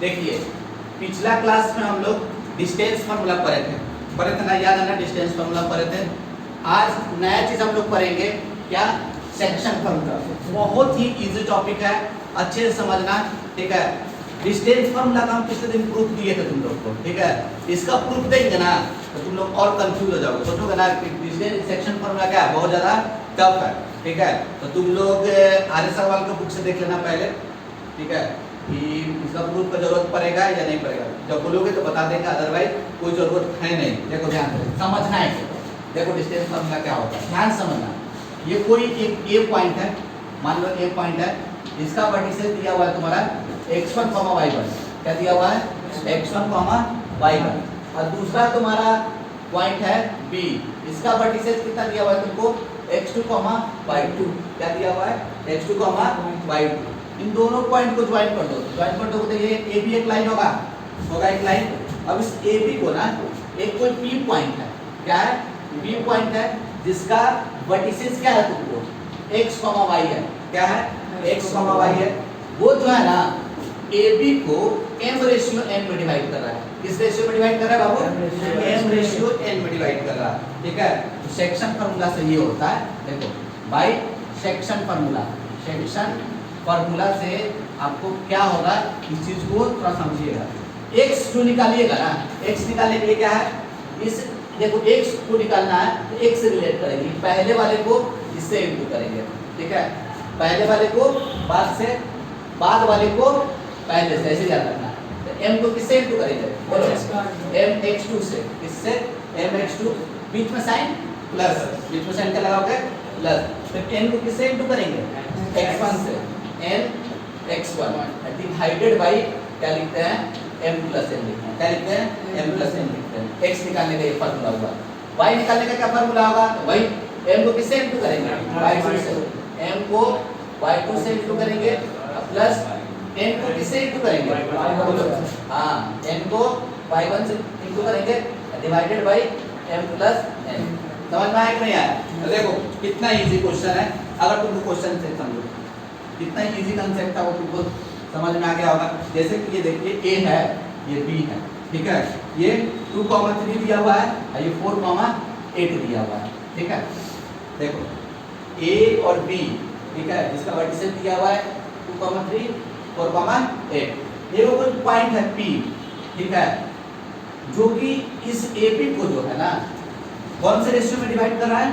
देखिए पिछला क्लास में हम लोग डिस्टेंस फार्मूला पढ़े थे ना, याद है ना? डिस्टेंस फार्मूला पढ़े थे। आज नया चीज हम लोग पढ़ेंगे, क्या? Section formula. बहुत ही इजी टॉपिक है, अच्छे से समझना, ठीक है? डिस्टेंस फार्मूला का हम पिछले दिन प्रूफ दिए थे तुम लोग को, ठीक है? इसका प्रूफ देंगे ना तो तुम लोग और कंफ्यूज हो जाओगे, सोचोगे ना कि डिस्टेंस सेक्शन फार्मूला क्या है, बहुत ज्यादा टफ है, ठीक है? तो तुम लोग आर्य सवाल का बुक से देख लेना पहले, ठीक है, कि इसका प्रूफ का जरूरत पड़ेगा या नहीं पड़ेगा। जब बोलोगे तो बता देंगे, अदरवाइज कोई जरूरत है नहीं। देखो ध्यान से समझना है, देखो डिस्टेंस फार्मूला क्या होता है, ध्यान समझना। ये कोई एक ए पॉइंट है, मान लो ए पॉइंट है, इसका वर्टिसेस दिया हुआ है तुम्हारा x1, y1। क्या दिया हुआ है? x1, y1। और दूसरा तुम्हारा पॉइंट है b, इसका वर्टिसेस कितना दिया हुआ है तुमको? x2, y2। क्या दिया हुआ है? x2, y2। इन दोनों पॉइंट को ज्वाइन कर दो, ज्वाइन कर दोगे तो ये ए बी एक लाइन होगा एक लाइन। अब इस ए बी को ना एक कोई पी पॉइंट है, क्या है? पी पॉइंट है, जिसका वर्टिसेस क्या है तुमको? x, y है। क्या है? x, y है। वो जो है ना ए बी को m/n में डिवाइड कर रहा है। किस रेशियो में डिवाइड कर रहा है बाबू? m/n में डिवाइड कर रहा है, ठीक है? तो सेक्शन फार्मूला से ये होता है, देखो by section formula. Section formula से आपको क्या होगा, इस चीज को थोड़ा समझिएगा। x जो निकालिएगा ना, x निकालने के लिए क्या है, इस देखो x को निकालना है तो x से रिलेट करेंगे, पहले वाले को इससे इंटू करेंगे, ठीक है? पहले वाले को बाद से, बाद वाले को पहले से, ऐसे याद रखना। तो m को किससे इंटू करेंगे? mx2 से। किससे? mx2, बीच में साइन प्लस, बीच में साइन क्या लगाओगे? प्लस। फिर n को किससे इंटू करेंगे? x1 से, n x1 डिवाइडेड बाई क्या लिखते हैं? m प्लस n लिखते हैं। क्या लिखते हैं? m प्लस n लिखते हैं। x निकालने का ये फार्मूला हुआ। y निकालने का क्या फार्मूला होगा? वही m को किससे इंटू करेंगे? y2 से। m को y2 से इंटू करेंगे प्लस n को किससे इंटू करेंगे? हाँ, n को y1 से इंटू करेंगे divided by m plus n। समझ में आया कि नहीं आया? तो देखो कितना इजी क्वेश्चन है, अगर तुम क्वेश्चन से समझो कितना इजी कंसेप्ट है वो तुमको समझ में आ गया होगा। जैसे कि ये देखिए a है, ये b है, ठीक है? ये 2, 3 दिया हुआ है और ये 4, 8 दिया हुआ है, ठीक है? देखो a और b, ठीक है, इसका वर्टिसेस दिया हुआ है 2, 3, 4, 8। ये वो कोई पॉइंट है p, ठीक है, जो कि इस ab को जो है ना कौन से रेशियो में डिवाइड कर रहा है?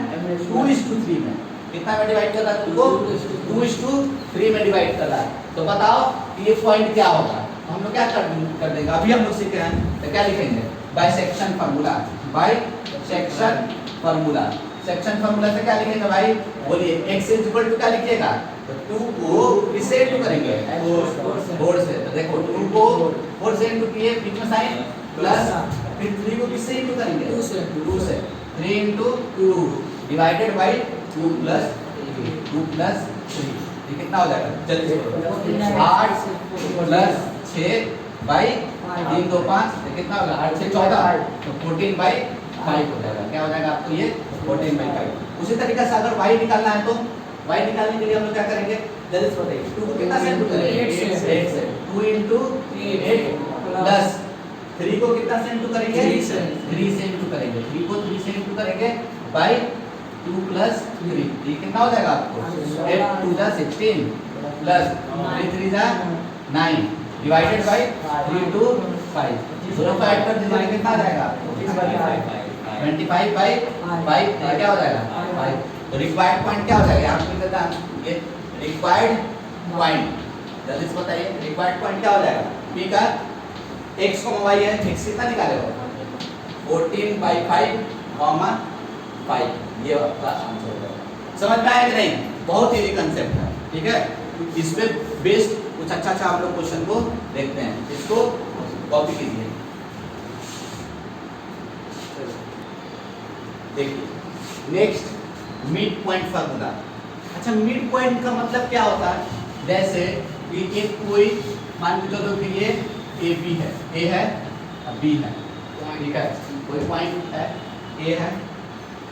2:3 में। कितना में डिवाइड कर रहा है तुमको? 2:3 में डिवाइड कर रहा है। तो बताओ कि ये पॉइंट क्या होगा? हम लोग क्या कर देंगे, अभी हम लोग सीख रहे हैं, तो क्या लिखेंगे? By section formula. By section formula. Section formula से क्या लिखेंगे भाई? बोलिए x इक्वल टू क्या लिखिएगा? तो 2 को किससे इंटू करेंगे? 4 से। तो देखो 2 को 4 से इंटू किए, बीच में साइन प्लस, फिर 3 को किससे इंटू करेंगे? 2 से। 3 इंटू 2 डिवाइडेड बाई 2 प्लस 3। ये कितना हो जाएगा? जल्दी से बोलो। 8 प्लस 6 बाई 3, 2, 5। ये कितना होगा? 8 से 14, तो 14 बाई 5 हो जाएगा। क्या हो जाएगा आपको? ये 14 बाई 5। उसी तरीके से अगर y निकालना है तो y निकालने के लिए हम लोग क्या करेंगे? जल्दी से बताइए। 2 को कितना से इंटू करेंगे? 8 से। 2 इंटू 8 प्लस 3 को कितना से इंटू करेंगे? 3 से इंटू करेंगे। 3 को 3 से इंटू करेंगे बाई 2 प्लस 3। ये कितना हो जाएगा आपको? 8 2 जा 16 प्लस 3 3 जा 9 डिवाइडेड बाई 3 2 5। दोनों को ऐड कर दीजिए, कितना आ जाएगा आपको? 25 बाई 5। क्या हो जाएगा? 5। तो रिक्वायर्ड पॉइंट क्या हो जाएगा? यहाँ पे देता ये रिक्वायर्ड पॉइंट, जल्दी से बताइए रिक्वायर्ड पॉइंट क्या हो जाएगा? p का x, y है, x कितना निकालेगा? 14 बाई 5, 5। ये आपका आंसर होगा। समझ में आया कि नहीं? बहुत इजी कंसेप्ट है, ठीक है? इसमें बेस्ड कुछ अच्छा हम लोग क्वेश्चन को देखते हैं, इसको कॉपी कीजिए। देखिए नेक्स्ट मिड पॉइंट फार्मूला। अच्छा, मिड पॉइंट का मतलब क्या होता है? जैसे कि एक कोई मान के चलो कि ये ए बी है, ए है और बी है, ठीक है? कोई पॉइंट है ए है,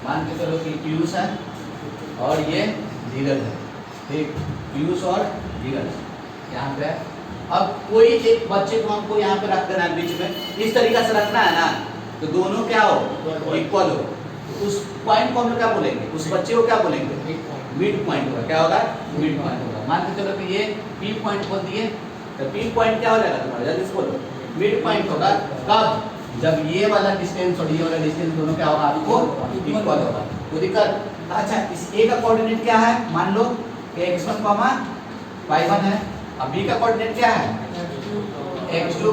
मान के चलो कि पीयूष है और ये धीरज है, ठीक? पीयूष और धीरज यहाँ पे अब कोई एक बच्चे को हमको यहाँ पे रख देना है बीच में, इस तरीका से रखना है ना, तो दोनों क्या हो, इक्वल हो। उस पॉइंट को हम लोग क्या बोलेंगे, उस बच्चे को क्या बोलेंगे, मिड पॉइंट होगा। क्या होगा, मिड पॉइंट होगा। मान के चलो कि ये पी पॉइंट बोल दिए, तो पी पॉइंट क्या हो जाएगा तुम्हारा, जल्दी से बोलो, मिड पॉइंट होगा। कब, जब ये वाला डिस्टेंस और ये वाला डिस्टेंस दोनों क्या होगा, आपको इक्वल होगा। कोई दिक्कत। अच्छा, इस ए का कोऑर्डिनेट क्या है, मान लो x1, y1 है। अब b का कोऑर्डिनेट क्या है, x2,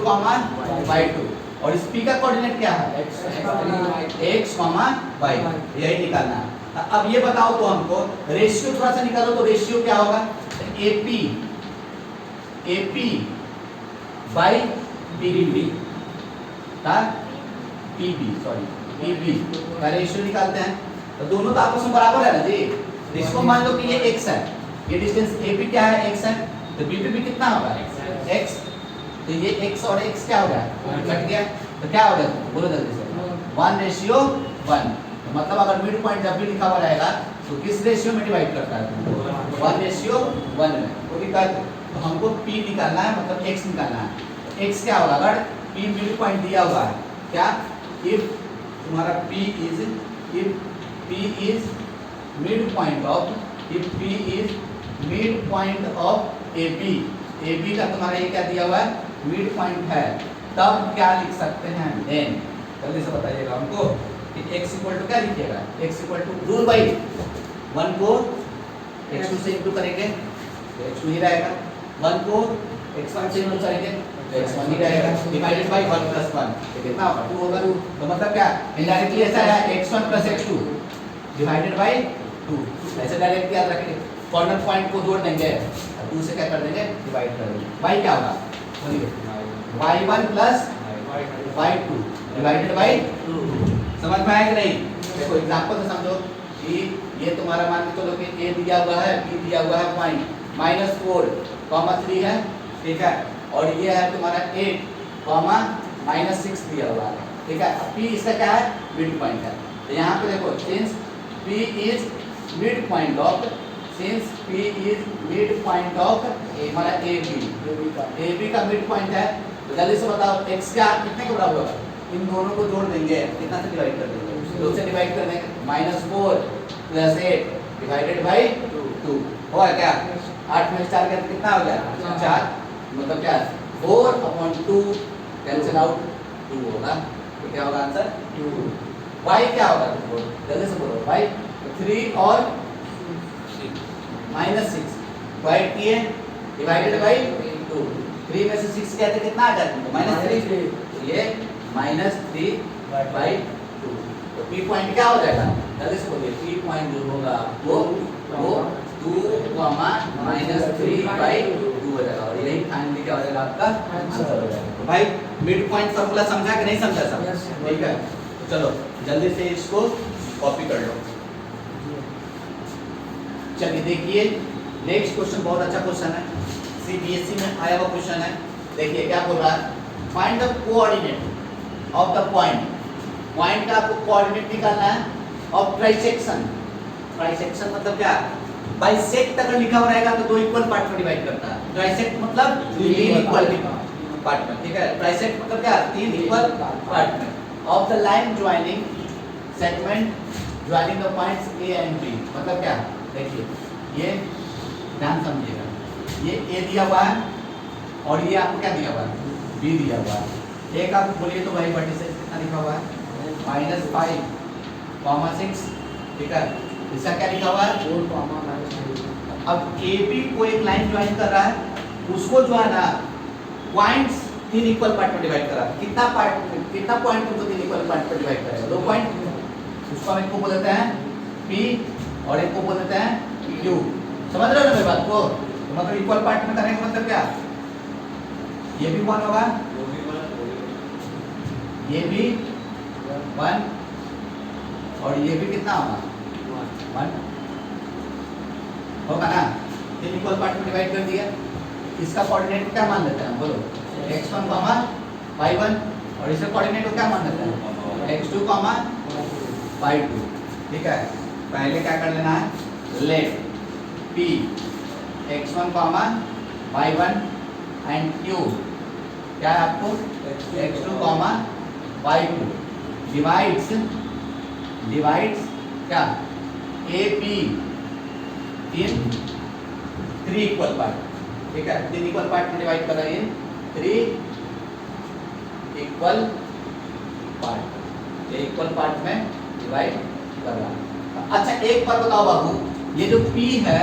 y2, और इस p का कोऑर्डिनेट क्या है, x, y। यही निकालना है। अब ये बताओ तो हमको, रेशियो थोड़ा सा निकालो तो रेशियो क्या होगा, AP बाई PB का PB का रेशियो निकालते हैं। तो दोनों तो आपस में बराबर है ना जी। तो इसको मान लो कि ये x है, ये डिस्टेंस AP क्या है, x है, तो BPB कितना होगा, x। तो ये x और x क्या हो गया, कट गया। तो क्या हो गया, बोलो जल्दी से, 1:1। तो मतलब अगर मिड पॉइंट जब भी लिखा हुआ रहेगा तो किस रेशियो में डिवाइड करता है, 1:1 में। तो तो हमको P निकालना है, मतलब x निकालना है। x क्या होगा, अगर P मिड पॉइंट दिया हुआ है, क्या, इफ तुम्हारा P is mid point of AB का तुम्हारा ये क्या दिया हुआ है, मिड पॉइंट है, तब क्या लिख सकते हैं, देन। जल्दी से बताइएगा हमको कि x इक्वल टू क्या लिखिएगा, x equal to rule by 1 को x2 से इंटू करेंगे तो x2 ही रहेगा, 1 को x1 से इंटू करेंगे तो x1 ही रहेगा, डिवाइडेड बाई 1 + 1 तो कितना होगा, 2 होगा। तो मतलब क्या, इनडायरेक्टली ऐसा है, x1 + x2 डिवाइडेड बाई 2। ऐसे डायरेक्ट याद रखेंगे, कॉर्नर पॉइंट को जोड़ देंगे और 2 से क्या कर देंगे, डिवाइड कर देंगे। y क्या होगा, बोलिए, y1 + y2 डिवाइडेड बाई 2। समझ में आया कि नहीं। देखो एग्जांपल से समझो कि ये तुम्हारा मान के चलो कि a दिया हुआ है, b दिया हुआ है पॉइंट, -4, 3 है, ठीक है, और ये है तुम्हारा 8, -6 दिया हुआ है, ठीक है। अब p इसका क्या है, मिड पॉइंट है। तो यहाँ पे देखो, since p is mid point of हमारा AB का मिड पॉइंट है। तो जल्दी से बताओ x क्या कितने के बराबर होगा, इन दोनों को जोड़ देंगे, कितना से डिवाइड कर देंगे, 2 से डिवाइड कर देंगे, -4 + 8 डिवाइडेड बाई 2 होगा क्या, 8 में 4 का कितना हो गया, 4, मतलब क्या, 4/2 कैंसिल आउट 2 होगा। तो क्या होगा आंसर, 2। y क्या होगा, जल्दी से बोलो, y 3 और -6 डिवाइड किए, डिवाइडेड बाई 2। 3 में से 6 कहते कितना आ जाता है, -3, ये -3/2। तो p पॉइंट क्या हो जाएगा, जल्दी से बोलिए, p पॉइंट जो होगा वो 2, -3/2 हो जाएगा, और यही फाइनली क्या हो जाएगा, आपका आंसर हो जाएगा। तो भाई मिड पॉइंट फार्मूला समझा कि नहीं समझा सब, ठीक है। तो चलो जल्दी से इसको कॉपी कर लो। चलिए देखिए नेक्स्ट क्वेश्चन, बहुत अच्छा क्वेश्चन है, CBSE में आया हुआ क्वेश्चन है। देखिए क्या बोल रहा है, find the coordinate of the point. Point का आपको कोऑर्डिनेट निकालना है ऑफ ट्राइसेक्शन। ट्राइसेक्शन मतलब क्या, बाइसेक्ट अगर लिखा हुआ रहेगा तो 2 इक्वल पार्ट में डिवाइड करता है। ट्राइसेक्ट मतलब 3 इक्वल पार्ट में, ठीक है। ट्राइसेक्ट मतलब क्या, 3 इक्वल पार्ट में। Of the line joining segment joining the points A and B, मतलब क्या, देखिए ये ध्यान समझिएगा, ये A दिया हुआ है और ये आपको क्या दिया हुआ है, B दिया हुआ है। एक आप बोलिए तो भाई वर्टिसेस कितना लिखा हुआ है, -5, 6, ठीक है। इसका क्या लिखा हुआ है, 4, अब AB को एक लाइन ज्वाइन कर रहा है, उसको जो है ना पॉइंट्स 3 इक्वल पार्ट में डिवाइड करा। कितना पॉइंट तुमको 3 इक्वल पार्ट में डिवाइड करेगा, 2 पॉइंट। उसको हम एक को बोल देते हैं P और एक को बोल देते हैं Q। समझ रहे हो ना मेरी बात को, तो मतलब इक्वल पार्ट में करने का मतलब क्या, ये भी 1 होगा, ये भी 1 और ये भी कितना होगा, 1 होगा ना। 3 इक्वल पार्ट में डिवाइड कर दिया। इसका कोऑर्डिनेट क्या मान लेते हैं, बोलो, x1, y1, और इसका कोऑर्डिनेट को क्या मान लेते हैं, x2, y2, ठीक है। पहले क्या कर लेना है, late P x1, y1 and Q क्या है आपको x2 कॉमा y2 डिवाइड्स क्या A P in 3 equal part, ठीक है, 3 इक्वल पार्ट में डिवाइड कर रहा है इन 3 इक्वल पार्ट, ये इक्वल पार्ट में डिवाइड कर रहा है। अच्छा एक बार बताओ बाबू, ये जो P है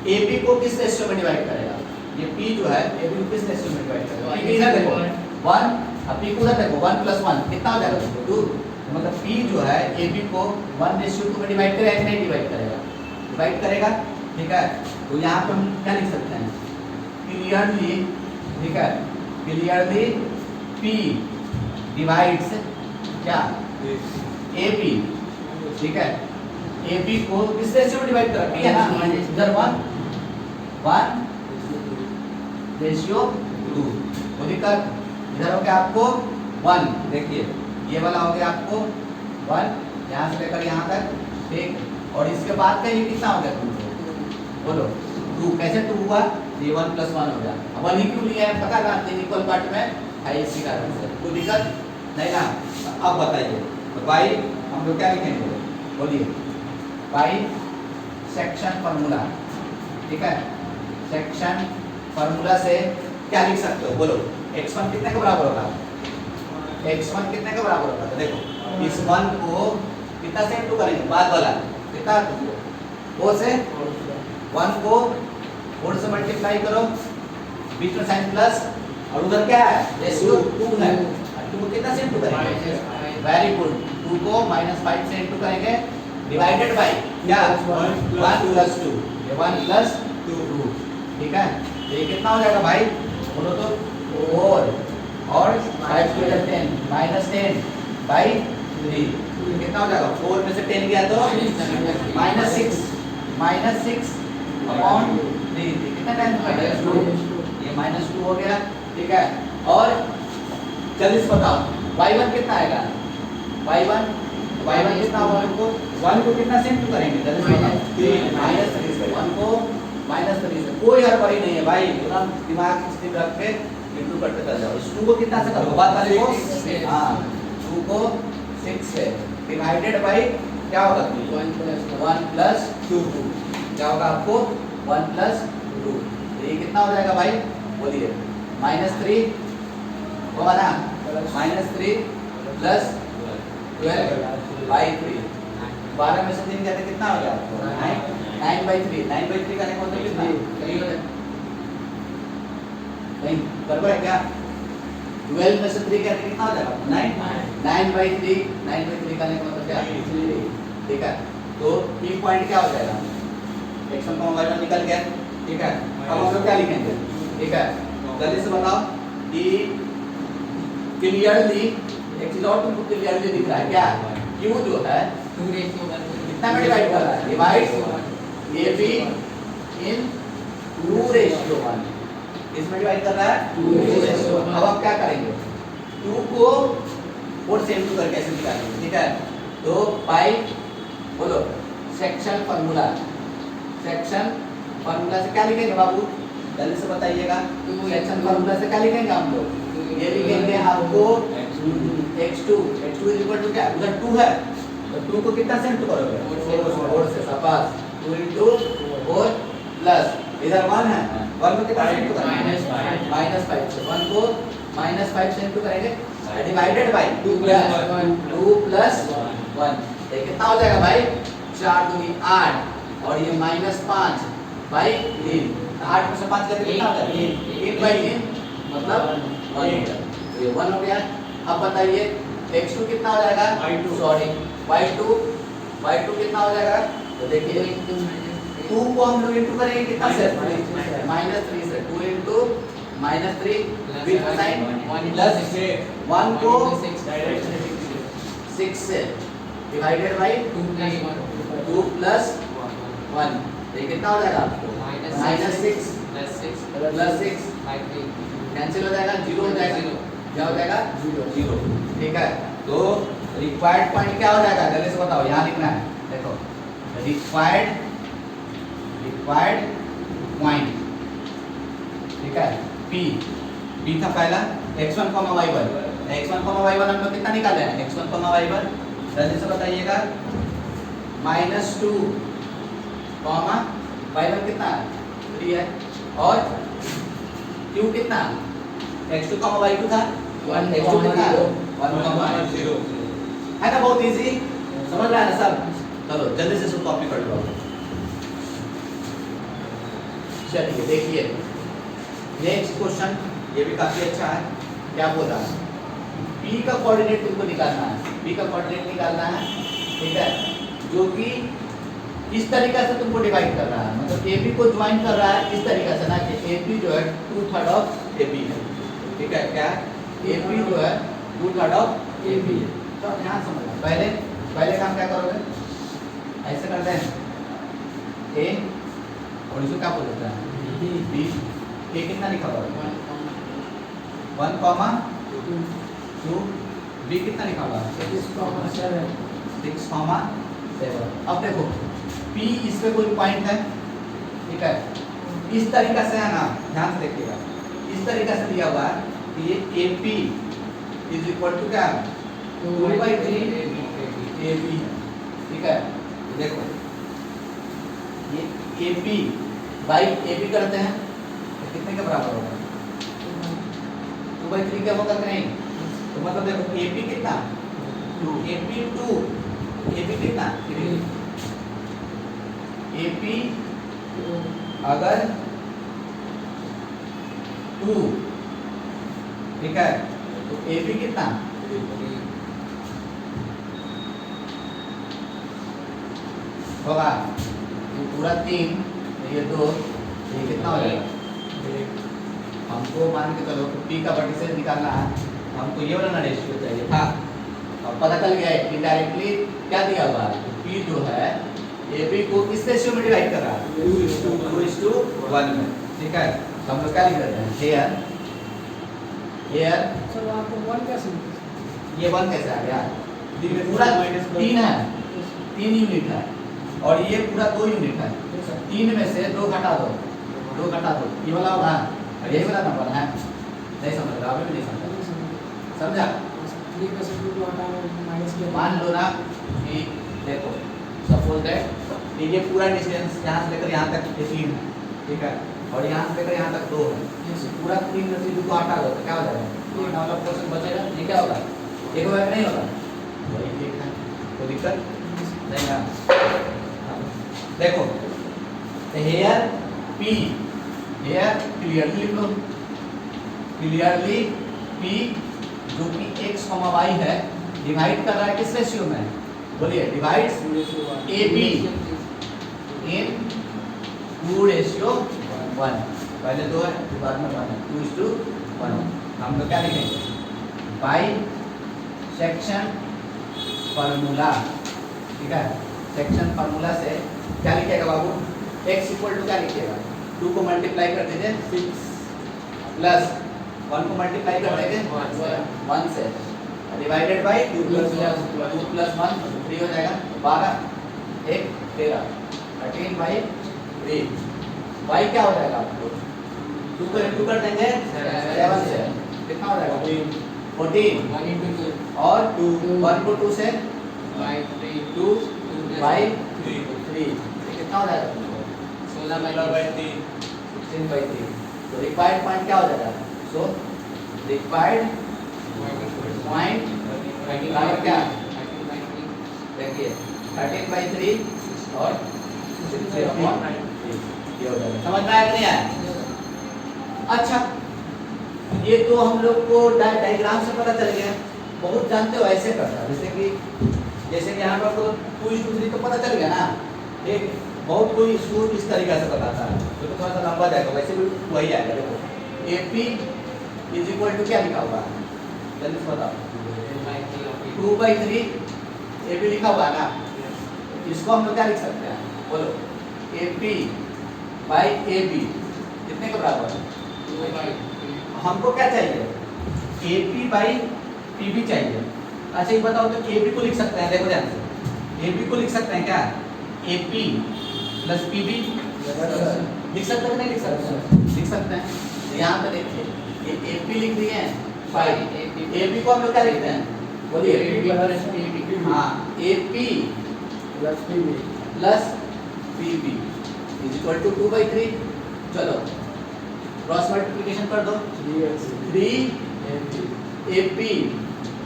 AB को किस रेशियो में डिवाइड करेगा? ये P जो है AB को किस रेशियो में डिवाइड करेगा? P इधर देखो 1, अब P को उधर देखो 1 + 1 कितना हो जाएगा? 2। मतलब P जो है AB को 1:2 में डिवाइड करेगा कि नहीं डिवाइड करेगा? डिवाइड करेगा, ठीक है। तो यहाँ पे हम क्या लिख सकते हैं? क्लियरली, ठीक है, क्लियरली P डिवाइड्स क्या AB, ठीक है, AB को किस रेशियो में डिवाइड करा? P है ना, इधर 1:2 वो दिक्कत, इधर हो गया आपको 1, देखिए ये वाला हो गया आपको 1 यहाँ से लेकर यहाँ तक, ठीक, और इसके बाद का ये कितना हो गया? 2, बोलो 2 कैसे 2 हुआ? ये 1 + 1 हो गया। अब 1 ही क्यों लिया है पता है? 3 इक्वल पार्ट में है इसी कारण से, कोई दिक्कत नहीं ना। अब बताइए तो भाई हम लोग क्या लिखेंगे? बोलिए भाई सेक्शन फार्मूला, ठीक है, सेक्शन फार्मूला से क्या लिख सकते हो? बोलो x1 कितने के बराबर होगा? x1 कितने के बराबर होगा? देखो इस 1 को कितना से इंटू करेंगे? बाद वाला कितना 4 से, 1 को 4 से मल्टीप्लाई करो, बीच में साइन प्लस, और उधर क्या है? रेशियो 2 है, 2 को कितना से इंटू करेंगे? वेरी गुड, 2 को -5 से इंटू करेंगे, डिवाइडेड बाय क्या? 1 + 2, ये 1 + 2, ठीक है। तो ये कितना हो जाएगा भाई? बोलो तो 4 और 5 × 10 -10/3, कितना हो जाएगा? 4 में से 10 गया तो -6 -6/3, कितना टाइम लगेगा? ये -2 हो गया, ठीक है। और जल्दी से बताओ y1 कितना आएगा? y1 कितना होगा? हमको 1 को कितना से इंटू करेंगे? जल्दी से बताओ। -3 से 1 को -3 से, कोई हड़बड़ी नहीं है भाई, एकदम दिमाग स्थिर रख के इंटू करते चल जाओ। इस 2 को कितना से करोगे? बात वाले को हां 2 को 6 से डिवाइडेड बाय क्या होगा? 1 + 2, क्या होगा आपको? 1 + 2, ये कितना हो जाएगा भाई? बोलिए -3 होगा ना, -3 + 12/3, 12 में से 3 कहते कितना हो गया? 9/3, 9/3 का मतलब कितना? नहीं बराबर है क्या? 12 में से 3 कहते कितना हो जाएगा? 9/3 का मतलब क्या? ठीक है, तो P पॉइंट क्या हो जाएगा? x1 y1 निकल गया, ठीक है। अब हम लोग क्या लिखेंगे? ठीक है, जल्दी से बताओ कि क्लियरली एक चीज और तुमको क्लियरली दिख रहा है क्या? Q जो है कितना में डिवाइड कर रहा है? डिवाइड्स AB इन 2:1, इसमें डिवाइड कर रहा है 2:1। अब आप क्या करेंगे? 2 को 4 से इंटू करके ऐसे निकालेंगे, ठीक है। तो पाई बोलो सेक्शन फार्मूला से क्या लिखेंगे बाबू? जल्दी से बताइएगा। सेक्शन फार्मूला से क्या लिखेंगे हम लोग? ये लिखेंगे आपको x2 = क्या? उधर 2 है तो 2 को कितना से इंटू करोगे? 4 से, शाबाश। 2 × 4 प्लस इधर 1 है, 1 को कितना से इंटू करेंगे? -5 से, 1 को -5 से इंटू करेंगे, डिवाइडेड बाय 2 + 1, ये कितना हो जाएगा भाई? 4 × 2 = 8, और ये -5/3, 8 में से 5 करके कितना हो जाएगा? 1/3, मतलब 1 तो ये 1 हो गया। अब बताइए x2 कितना हो जाएगा? सॉरी y2 कितना हो जाएगा? तो देखिए 2 को हम लोग इंटू करेंगे कितना से? -3 से, 2 × -3 विद साइन प्लस 1 को 6 से डिवाइडेड बाय 2 + 1, ये कितना हो जाएगा आपको? -6 + 6 कैंसिल हो जाएगा, 0 हो जाएगा, क्या हो जाएगा? 0, ठीक है। तो रिक्वायर्ड पॉइंट क्या हो जाएगा? जल्दी से बताओ, यहाँ लिखना है, देखो रिक्वायर्ड पॉइंट, ठीक है। P था पहला x1 y1, x1 y1 हम लोग कितना निकाले हैं, x1 y1 जल्दी से बताइएगा, -2 y1 कितना 3 है, और q कितना x2 y2 था 1, x2 कितना 1 0 है ना, बहुत इजी, समझ रहा है ना सब। चलो जल्दी से सब कॉपी कर लो। चलिए देखिए नेक्स्ट क्वेश्चन, ये भी काफी अच्छा है। क्या बोल रहा है, P का कोऑर्डिनेट तुमको निकालना है, P का कोऑर्डिनेट निकालना है, ठीक है, जो कि इस तरीका से तुमको डिवाइड कर रहा है, मतलब AB को ज्वाइन कर रहा है इस तरीका से ना कि AB जो है 2/3 ऑफ AB है, ठीक है, क्या AB जो है 2/3 ऑफ AB है। तो यहाँ समझना, पहले काम क्या करोगे, ऐसे करते हैं A और इसको क्या बोल देते हैं B, A कितना लिखा हुआ है 1, 2, B कितना लिखा हुआ है 6, 7। अब देखो P इस पे कोई पॉइंट है, ठीक है, इस तरीका से है ना, ध्यान से देखिएगा, इस तरीका से दिया हुआ है कि ये AP इज इक्वल टू क्या 2/3 AB, ठीक है। देखो ये AP बाई AB करते हैं तो कितने के बराबर होगा 2/3 क्या होगा कि नहीं, तो मतलब देखो AP कितना 2, AP 2, AB कितना 3, AP अगर 2, ठीक है, तो AB कितना होगा, ये पूरा 3, ये 2, ये कितना हो जाएगा, हमको मान के चलो P का वर्टिसेस निकालना है, हमको ये वाला रेशियो चाहिए था, अब पता चल गया है इनडायरेक्टली क्या दिया हुआ है, P जो है AB को किस रेशियो में डिवाइड कर रहा है 2:1 में, ठीक है। तो हम लोग क्या लिख देते हैं here सर आपको 1 कैसे, ये 1 कैसे आ गया, पूरा 3 है, 3 यूनिट है, और ये पूरा 2 यूनिट है, 3 में से 2 घटा दो, ये वाला होगा, और यही वाला नंबर है, नहीं समझ रहा, अभी भी नहीं समझा, 3 में से 2 को हटाना माइनस किया, मान लो ना कि देखो सपोज दैट ये पूरा डिस्टेंस यहाँ से लेकर यहाँ तक 3 है, ठीक है, और यहाँ से लेकर यहाँ तक 2 है, पूरा 3 में से 2 को हटा दो तो क्या हो जाएगा, ये वाला पोर्शन बचेगा, ये क्या होगा, एक होगा कि नहीं होगा, वही ठीक है, कोई दिक्कत नहीं ना। देखो हेयर P, हेयर क्लियरली लिख लो, क्लियरली P जो कि x, y है, डिवाइड कर रहा है किस रेशियो में, बोलिए, डिवाइड्स AB इन 2:1, पहले 2 है बाद में 1 है, 2:1। हम लोग क्या लिखेंगे, बाई सेक्शन फार्मूला, ठीक है, सेक्शन फार्मूला से क्या लिखेगा बाबू, x इक्वल टू क्या लिखिएगा 2 को मल्टीप्लाई कर दीजिए 6 प्लस 1 को मल्टीप्लाई कर देंगे 1 से, डिवाइडेड बाई 2 + 1 3 हो जाएगा, 12 1 13 13/3, y क्या हो जाएगा आपको 2 को इंटू कर देंगे 7 से, कितना हो जाएगा 14, 1 और 1 को 2 से 2/3, कितना हो जाएगा 16/3, 16/3। तो रिक्वायर्ड पॉइंट क्या हो जाएगा, सो रिक्वायर्ड पॉइंट बराबर क्या, देखिए 13/3 और 6/3, ये हो जाएगा, समझ में आया कि नहीं आया। अच्छा ये तो हम लोग को डायग्राम से पता चल गया, बहुत जानते हो ऐसे करता, जैसे कि यहाँ पर तो 2:3 तो पता चल गया ना, एक बहुत कोई स्कूल इस तरीके से बताता है तो थोड़ा सा लंबा जाएगा, वैसे भी वही आएगा। देखो AP इज इक्वल टू क्या लिखा हुआ है, जल्दी से बताओ, 2/3 AP लिखा हुआ है ना, इसको हम लोग क्या लिख सकते हैं, बोलो AP बाई AB कितने के बराबर है, हमको क्या चाहिए AP बाई PB चाहिए। अच्छा ये बताओ तो AB को लिख सकते हैं, देखो ध्यान से, AB को लिख सकते हैं क्या, AP + PB लिख सकते हैं कि नहीं लिख सकते हैं, लिख सकते हैं। यहाँ पे देखिए ये AP लिख दिए हैं 5, AP को हम लोग क्या लिखते हैं बोलिए हाँ AP plus PB plus PB is equal to 2/3। चलो क्रॉस मल्टीप्लिकेशन कर दो 3AP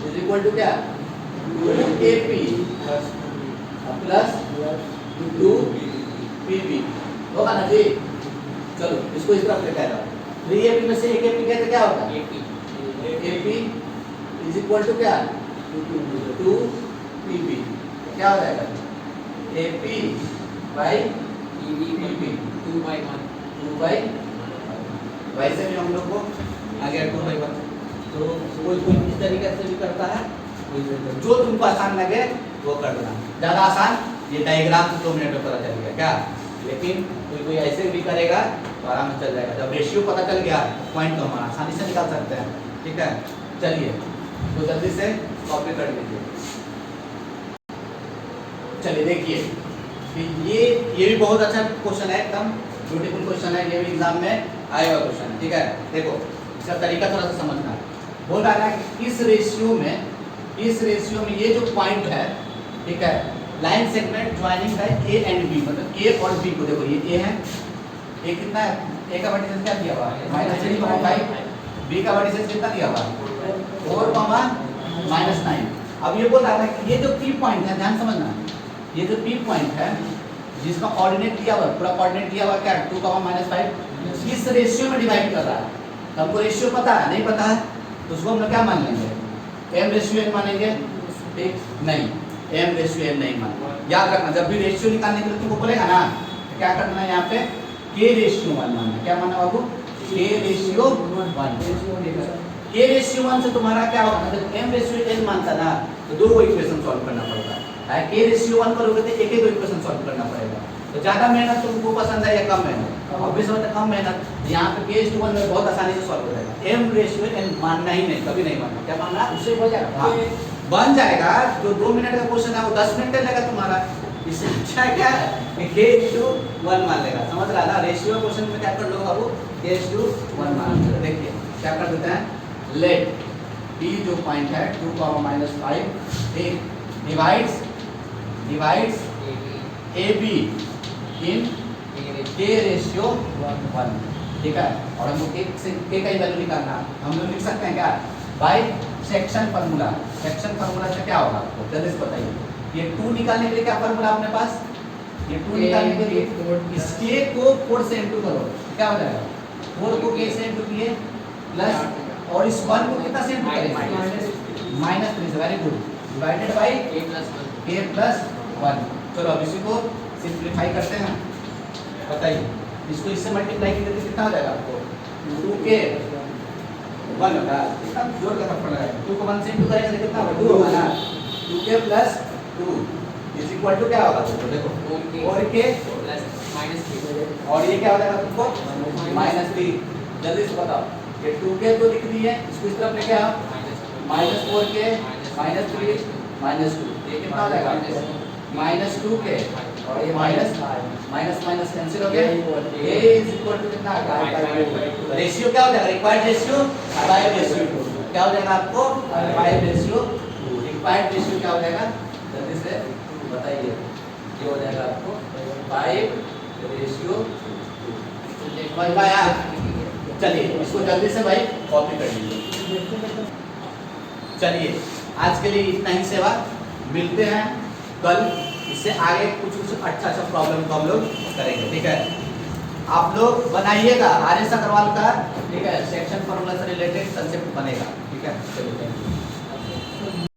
इज इक्वल टू क्या 2AP प्लस 2PB होगा ना जी। चलो इसको इस तरफ लेकर आओ 3AP में से एक AP कहते क्या होगा AP इज इक्वल टू क्या 2PB क्या हो जाएगा AP बाई PB 2/1 वैसे भी हम लोग को आ गया 2/1। तो कोई कोई इस तरीके से भी करता है जो तुमको आसान लगे वो कर देना। ज़्यादा आसान ये डायग्राम से 2 मिनट में पता चल गया क्या, लेकिन कोई कोई ऐसे भी करेगा तो आराम से चल जाएगा। जब रेशियो पता चल गया पॉइंट तो हमारा आसानी से निकाल सकते हैं। ठीक है चलिए तो जल्दी से कॉपी कर लीजिए। चलिए देखिए ये भी बहुत अच्छा क्वेश्चन है, एकदम ब्यूटीफुल क्वेश्चन है, ये भी एग्जाम में आएगा क्वेश्चन है। ठीक है देखो इसका तरीका थोड़ा सा समझना है। बोल रहा है कि इस रेशियो में ये जो पॉइंट है ठीक है line segment joining the A and B, मतलब ए और बी को देखो ये ए है, ए कितना है ए का वर्टिसेस क्या दिया हुआ है -3.5, बी का वर्टिसेस कितना दिया हुआ है 4, -9। अब ये बोल रहा है कि ये जो पी पॉइंट है ध्यान समझना, ये जो पी पॉइंट है जिसका कोऑर्डिनेट दिया हुआ पूरा कोऑर्डिनेट दिया हुआ क्या 2, -5 इस रेशियो में डिवाइड कर रहा है। तो हमको रेशियो पता है नहीं पता है तो उसको हम लोग क्या मान लेंगे m/n मानेंगे ठीक नहीं m/n नहीं मानेंगे। याद रखना जब भी रेशियो निकालने के लिए तुमको बोलेगा ना तो क्या करना है यहाँ पे k/1 मानना। क्या मानना बाबू k/1। k/1 से तुम्हारा क्या होगा जब m/n मानता ना तो 2 इक्वेशन सॉल्व करना पड़ता है। k/1 करोगे तो एक इक्वेशन सॉल्व करना पड़ेगा। तो ज्यादा मेहनत तुमको पसंद है या कम मेहनत? ऑब्वियस बात है कम मेहनत। यहाँ पे k/1 में बहुत आसानी से सॉल्व हो जाएगा। m/n मानना ही नहीं, कभी नहीं मानना। क्या मानना उससे हो जाएगा हाँ बन जाएगा। जो 2 मिनट का क्वेश्चन है वो 10 मिनट लगेगा तुम्हारा। इससे अच्छा क्या है k/1 मान लेगा। समझ रहा ना रेशियो क्वेश्चन में क्या कर लो बाबू k/1 मान लो। देखिए क्या कर देते हैं लेट b जो पॉइंट है 2, -5 डिवाइड्स AB इन k/1। ठीक है और हमको k का ही वैल्यू निकालना हम लोग लिख सकते हैं क्या by section formula. Section formula से क्या होगा आपको जल्दी से बताइए। ये 2 निकालने के लिए क्या फार्मूला अपने पास ये 2 निकालने के लिए इस k को 4 से इंटू करो क्या हो जाएगा 4 को k से इंटू किए प्लस और इस 1 को कितना से इंटू करेंगे -3 से। Very good divided by k+1। चलो अब इसी को सिंपलीफाई करते हैं। बताइए इसको इससे मल्टीप्लाई करके कितना हो जाएगा आपको 2k 1 होगा। कितना जोर का थप्पड़ लगाएगा 2 को 1 से इंटू करेंगे तो कितना होगा 2 होगा ना 2k + 2 इज इक्वल टू क्या होगा तो देखो 4k -3 और ये क्या हो जाएगा तुमको -3। जल्दी से बताओ ये 2k तो लिख दिए इसको इस तरफ लेके आओ -4k -3 -2 ये कितना हो जाएगा -2k और ये माइनस कैंसिल हो गया। a इज इक्वल टू कितना आ गया रेशियो क्या हो जाएगा रिक्वायर्ड रेशियो 5/2 क्या हो जाएगा आपको 5/2 रिक्वायर्ड रेशियो क्या हो जाएगा जल्दी से बताइए। ये हो जाएगा आपको 5/2। समझ में आया? चलिए इसको जल्दी से भाई कॉपी कर लीजिए। चलिए आज के लिए इतना ही सेवा, मिलते हैं कल। इससे आगे कुछ अच्छा प्रॉब्लम को हम लोग करेंगे। ठीक है आप लोग बनाइएगा RS अग्रवाल का ठीक है सेक्शन फार्मूला से रिलेटेड कंसेप्ट बनेगा। ठीक है चलिए।